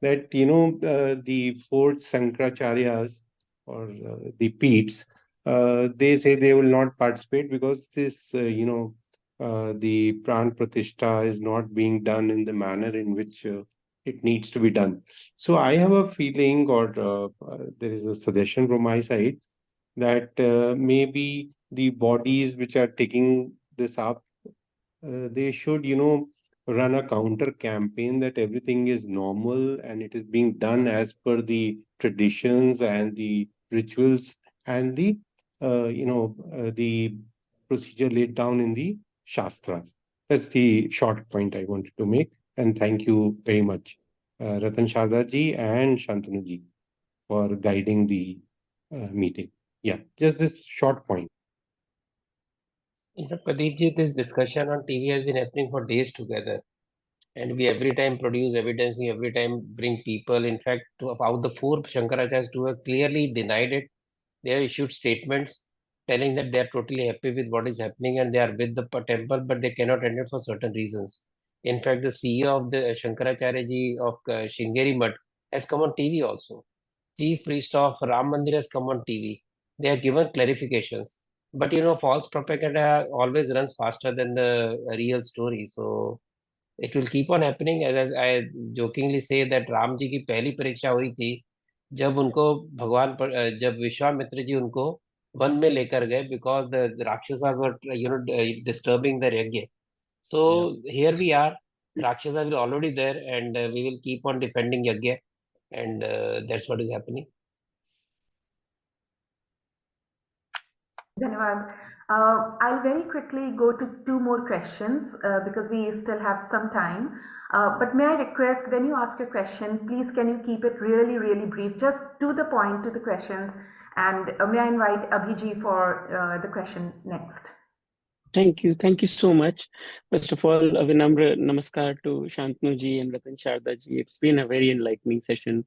that the four Sankracharyas or the Peets, they say they will not participate because this the Pran Pratishtha is not being done in the manner in which it needs to be done. So I have a feeling, or there is a suggestion from my side, that maybe the bodies which are taking this up, they should run a counter campaign that everything is normal and it is being done as per the traditions and the rituals and the the procedure laid down in the shastras. That's the short point I wanted to make. And thank you very much, Ratan Sharda ji and Shantanu ji, for guiding the meeting. Yeah, just this short point. In fact, Pradip ji, this discussion on TV has been happening for days together. And we every time produce evidence, we every time bring people. In fact, out the four Shankaracharyas who have clearly denied it, they have issued statements telling that they are totally happy with what is happening and they are with the temple, but they cannot enter for certain reasons. In fact, the CEO of the Shankaracharya ji of Shingeri Mutt has come on TV also. Chief priest of Ram Mandir has come on TV. They have given clarifications. But false propaganda always runs faster than the real story. So it will keep on happening. As I jokingly say that Ram ji की पहली परीक्षा हुई थी जब उनको जब विश्वामित्र जी उनको one में लेकर गए because the Rakshasas were disturbing the yajna. So here we are. Rakshasas are already there and we will keep on defending yajna and that's what is happening. Dhanyavad. I'll very quickly go to two more questions because we still have some time. But may I request, when you ask your question, please can you keep it really, really brief, just to the point, to the questions. And may I invite Abhiji for the question next. Thank you. Thank you so much. First of all, a Vinamra Namaskar to Shantanu ji and Ratan Sharda ji. It's been a very enlightening session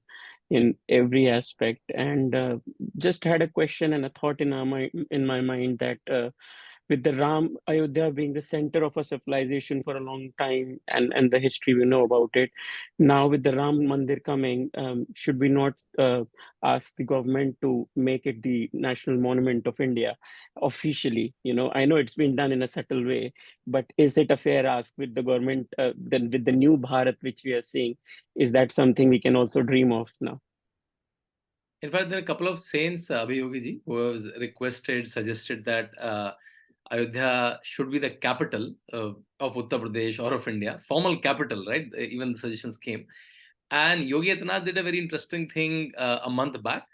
in every aspect. And just had a question and a thought in my mind that with the Ram Ayodhya being the center of a civilization for a long time and the history we know about it. Now with the Ram Mandir coming, should we not ask the government to make it the national monument of India officially? I know it's been done in a subtle way, but is it a fair ask with the government, then with the new Bharat which we are seeing? Is that something we can also dream of now? In fact, there are a couple of saints, Abhiyogi ji, who have suggested that Ayodhya should be the capital of Uttar Pradesh or of India, formal capital, right? Even the suggestions came. And Yogi Adityanath did a very interesting thing a month back.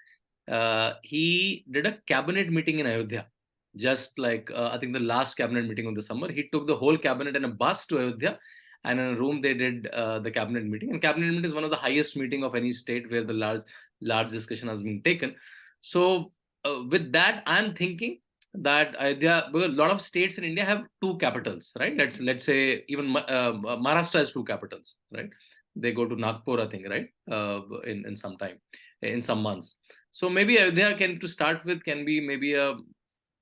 He did a cabinet meeting in Ayodhya, just like I think the last cabinet meeting of the summer. He took the whole cabinet in a bus to Ayodhya, and in a room they did the cabinet meeting. And cabinet meeting is one of the highest meeting of any state where the large discussion has been taken. So with that, I'm thinking that Ayodhya, because a lot of states in India have two capitals, right? Let's say even Maharashtra has two capitals, right? They go to Nagpur, I think, right? In some time, in some months. So maybe Ayodhya to start with can be maybe a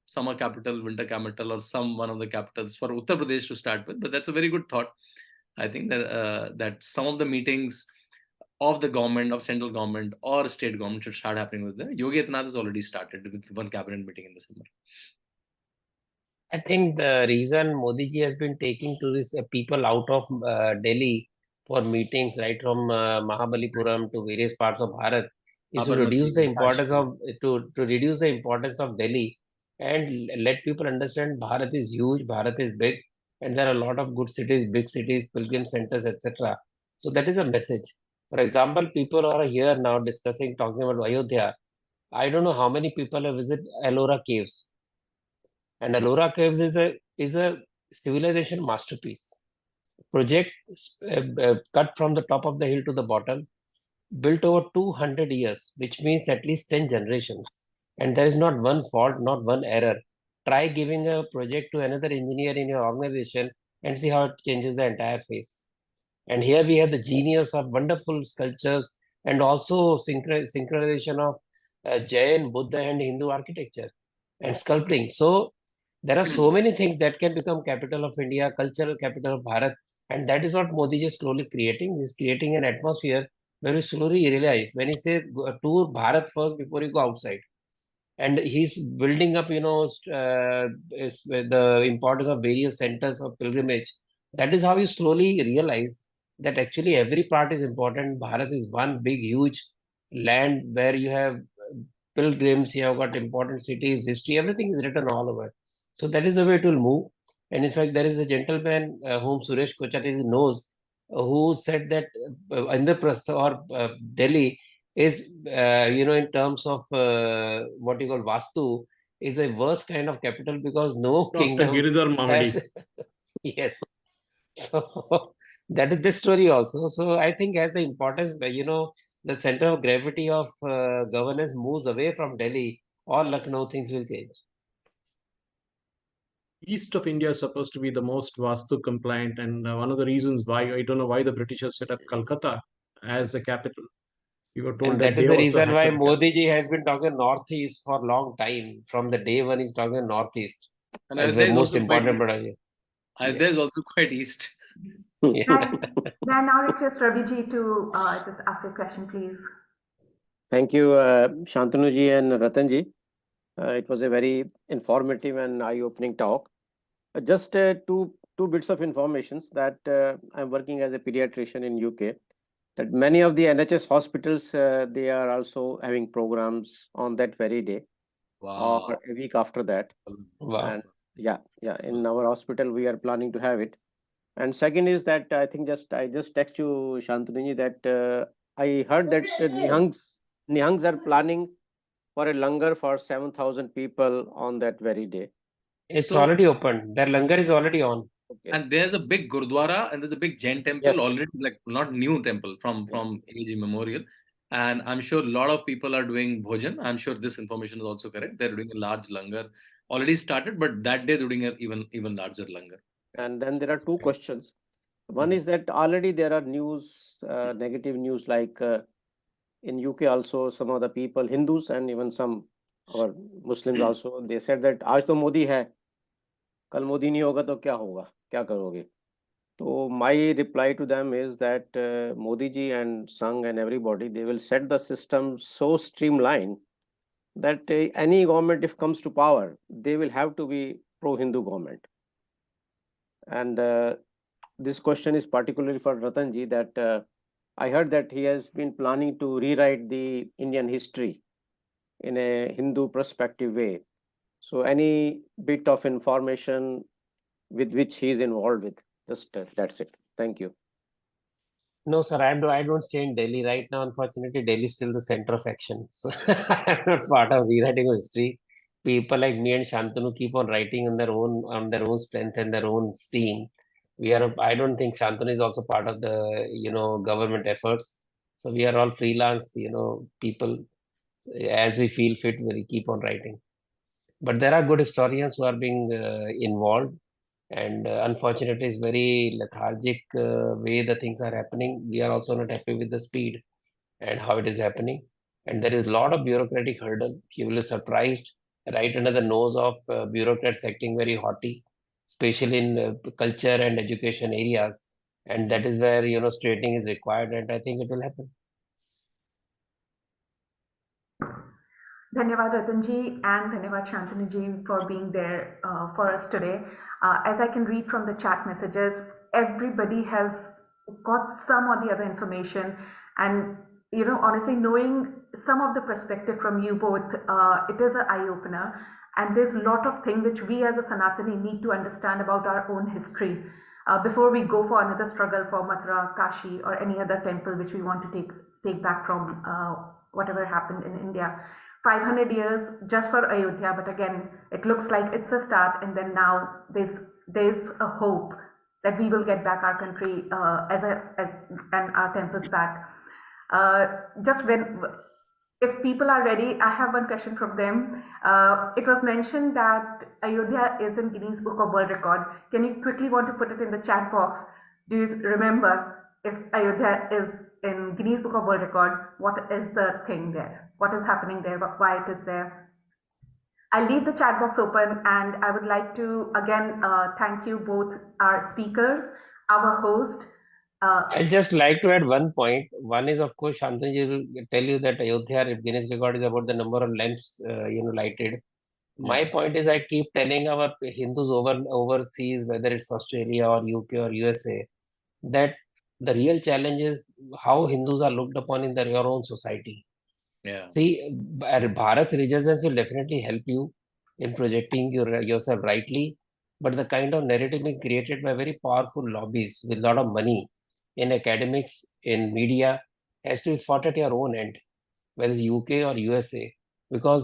summer capital, winter capital, or one of the capitals for Uttar Pradesh to start with. But that's a very good thought. I think that some of the meetings of the government, of central government or state government should start happening with the Yogi Adityanath has already started with one cabinet meeting in the summer. I think the reason Modi ji has been taking tourist people out of Delhi for meetings right from Mahabalipuram to various parts of Bharat is to reduce the importance of reduce the importance of Delhi and let people understand Bharat is huge, Bharat is big, and there are a lot of good cities, big cities, pilgrim centers, etc. So that is a message. For example, people are here now talking about Ayodhya. I don't know how many people have visited Ellora Caves. And Ellora Caves is a civilization masterpiece. Project cut from the top of the hill to the bottom, built over 200 years, which means at least 10 generations. And there is not one fault, not one error. Try giving a project to another engineer in your organization and see how it changes the entire face. And here we have the genius of wonderful sculptures and also synchronization of Jain, Buddha, and Hindu architecture and sculpting. So there are so many things that can become capital of India, cultural capital of Bharat, and that is what Modi is slowly creating. He's creating an atmosphere where you slowly realize when he says tour Bharat first before you go outside. And he's building up, the importance of various centers of pilgrimage. That is how you slowly realize that actually every part is important. Bharat is one big, huge land where you have pilgrims, you have got important cities, history, everything is written all over. So that is the way it will move. And in fact, there is a gentleman whom Suresh Kochari knows who said that Indraprastha or Delhi is, in terms of what you call Vastu, is a worse kind of capital because no Dr. kingdom Giridhar Mahadi. has. Yes. So that is the story also. So I think as the importance, the center of gravity of governance moves away from Delhi or Lucknow, things will change. East of India is supposed to be the most Vastu compliant, and one of the reasons why, I don't know why the Britishers set up Calcutta as the capital. We were told And that that is they the also reason had why some Modi ji has been talking Northeast for a long time. From the day one, he's talking Northeast And as the Ayodhya is most also quite important east. product. Ayodhya is also quite east. Yeah. May I now request Ravi ji to just ask your question, please? Thank you, Shantanu ji and Ratan ji. It was a very informative and eye-opening talk. Just two bits of information that I'm working as a pediatrician in UK. That many of the NHS hospitals they are also having programs on that very day or a week after that. Wow. And in our hospital we are planning to have it. And second is that I think I just text you, Shantanu ji, that I heard that Nihangs are planning for a langar for 7,000 people on that very day. It's So- already open. Their langar is already on. Okay. And there's a big Gurdwara and there's a big Jain temple Yes. already, like not new temple from age immemorial. And I'm sure a lot of people are doing bhojan. I'm sure this information is also correct. They're doing a large langar already started, but that day they're doing an even larger langar. And then there are two questions. One is that already there are news, negative news, like in UK also some of the people, Hindus and even some or Muslims also, they said that आज तो मोदी है, कल मोदी नहीं होगा तो क्या होगा, क्या करोगे? So my reply to them is that Modi ji and Sangh and everybody, they will set the system so streamlined that any government, if comes to power, they will have to be pro-Hindu government. And this question is particularly for Ratan ji, that I heard that he has been planning to rewrite the Indian history in a Hindu perspective way. So any bit of information with which he is involved with, just that's it. Thank you. No, sir, I don't stay in Delhi right now. Unfortunately, Delhi is still the center of action. So I'm not part of rewriting of history. People like me and Shantanu keep on writing on their own strength and their own steam. I don't think Shantanu is also part of the, government efforts. So we are all freelance, people. As we feel fit, we keep on writing. But there are good historians who are being involved. And unfortunately, it's very lethargic way the things are happening. We are also not happy with the speed and how it is happening. And there is a lot of bureaucratic hurdle. You will be surprised right under the nose of bureaucrats acting very haughty, especially in culture and education areas. And that is where, straightening is required. And I think it will happen. Dhanyavad Ratanji and Dhanyavad Shantanu for being there for us today. As I can read from the chat messages, everybody has got some or the other information, and honestly, knowing some of the perspective from you both, it is an eye-opener, and there's a lot of things which we as a Sanatani need to understand about our own history before we go for another struggle for Mathura, Kashi, or any other temple which we want to take back from whatever happened in India. 500 years just for Ayodhya, but again, it looks like it's a start, and then now there's a hope that we will get back our country and our temples back. If people are ready, I have one question from them. It was mentioned that Ayodhya is in Guinness Book of World Record. Can you quickly want to put it in the chat box? Do you remember if Ayodhya is in Guinness Book of World Record, what is the thing there? What is happening there? Why it is there? I'll leave the chat box open, and I would like to again thank you both, our speakers, our host. I'd just like to add one point. One is, of course, Shantanu will tell you that Ayodhya Guinness record is about the number of lamps, lighted. My point is, I keep telling our Hindus overseas, whether it's Australia or UK or USA, that the real challenge is how Hindus are looked upon in your own society. Yeah. See, Bharat's resistance will definitely help you in projecting yourself rightly. but the kind of narrative being created by very powerful lobbies with a lot of money in academics, in media, has to be fought at your own end, whether it's UK or USA. Because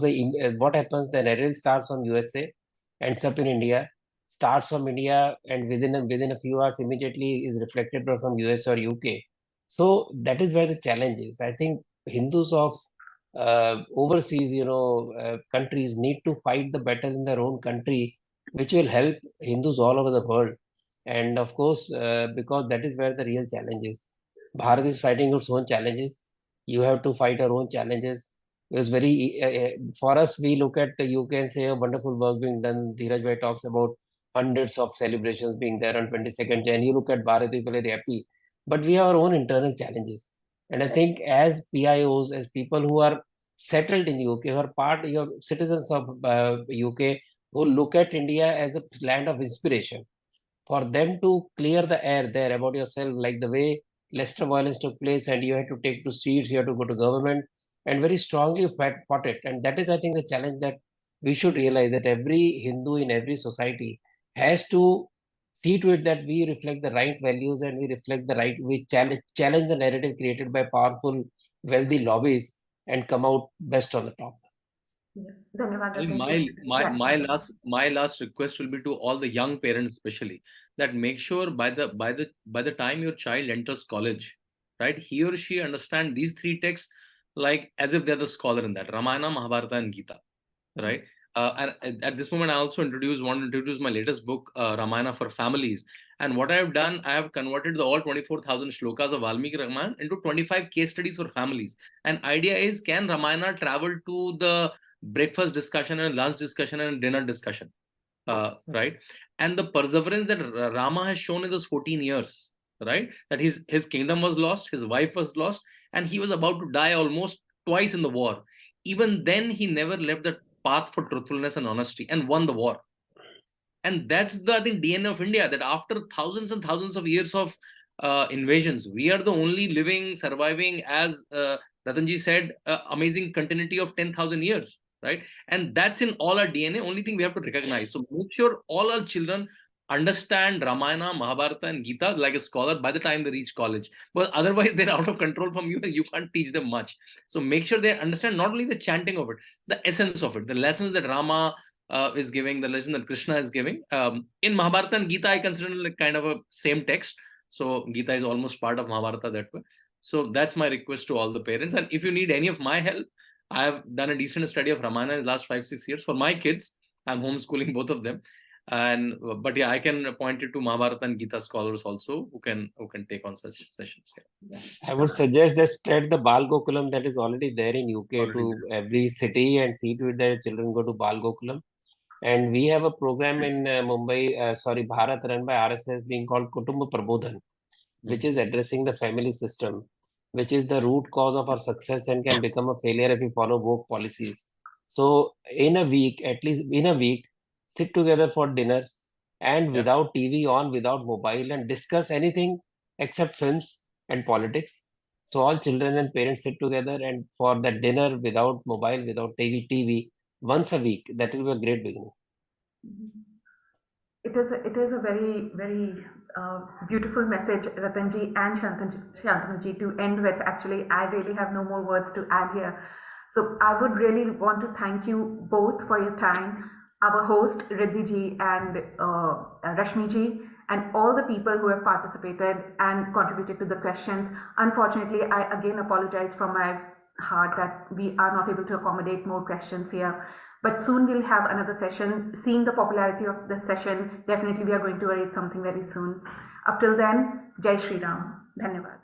what happens, the narrative starts from USA, ends up in India, starts from India, and within a few hours immediately is reflected from US or UK. So that is where the challenge is. I think Hindus of overseas, countries need to fight the battle in their own country, which will help Hindus all over the world. And of course, because that is where the real challenge is. Bharat is fighting its own challenges. You have to fight our own challenges. It was for us, we look at the UK and say a wonderful work being done. Dheeraj Bhai talks about hundreds of celebrations being there on 22nd Jan. You look at Bharat, people are happy. But we have our own internal challenges. And I think as PIOs, as people who are settled in UK, who are your citizens of UK, who look at India as a land of inspiration, for them to clear the air there about yourself, like the way Leicester violence took place and you had to take to streets, you had to go to government, and very strongly fought it. And that is, I think, the challenge that we should realize, that every Hindu in every society has to see to it that we reflect the right values and we challenge the narrative created by powerful, wealthy lobbies and come out best on the top. Dhanyawad, I mean, Ratanji. my last request will be to all the young parents, especially, that make sure by the time your child enters college, right, he or she understand these three texts like as if they're the scholar in that: Ramayana, Mahabharata, and Gita, right? And at this moment, I also want to introduce my latest book, Ramayana for Families. And what I have done, I have converted all 24,000 shlokas of Valmiki Ramayana into 25 case studies for families. And idea is, can Ramayana travel to the breakfast discussion and lunch discussion and dinner discussion, right? And the perseverance that Rama has shown in those 14 years, right? That his kingdom was lost, his wife was lost, and he was about to die almost twice in the war. Even then, he never left the path for truthfulness and honesty and won the war. And that's the, I think, DNA of India, that after thousands and thousands of years of invasions, we are the only living, surviving, as Ratanji said, amazing continuity of 10,000 years, right? And that's in all our DNA. Only thing we have to recognize. So make sure all our children understand Ramayana, Mahabharata, and Gita like a scholar by the time they reach college. But otherwise, they're out of control from you and you can't teach them much. So make sure they understand not only the chanting of it, the essence of it, the lessons that Rama is giving, the lesson that Krishna is giving. In Mahabharata and Gita, I consider like kind of a same text. So Gita is almost part of Mahabharata that way. So that's my request to all the parents. And if you need any of my help, I have done a decent study of Ramayana in the last 5-6 years for my kids. I'm homeschooling both of them. But yeah, I can point you to Mahabharata and Gita scholars also who can take on such sessions. Yeah. I would suggest that spread the Bal Gokulam that is already there in UK to every city and see to it that children go to Bal Gokulam. And we have a program in Bharat, run by RSS, being called Kutumba Prabodhan, which is addressing the family system, which is the root cause of our success and can become a failure if we follow woke policies. So in a week, at least in a week, sit together for dinners and without TV on, without mobile, and discuss anything except films and politics. So all children and parents sit together and for that dinner without mobile, without TV, once a week. That will be a great beginning. It is a very, very beautiful message, Ratanji and Shantanu to end with. Actually, I really have no more words to add here. So I would really want to thank you both for your time, our host Riddhi Ji and Rashmi Ji, and all the people who have participated and contributed to the questions. Unfortunately, I again apologize from my heart that we are not able to accommodate more questions here. But soon we'll have another session. Seeing the popularity of this session, definitely we are going to arrange something very soon. Up till then, Jai Shri Ram. Dhanyawad.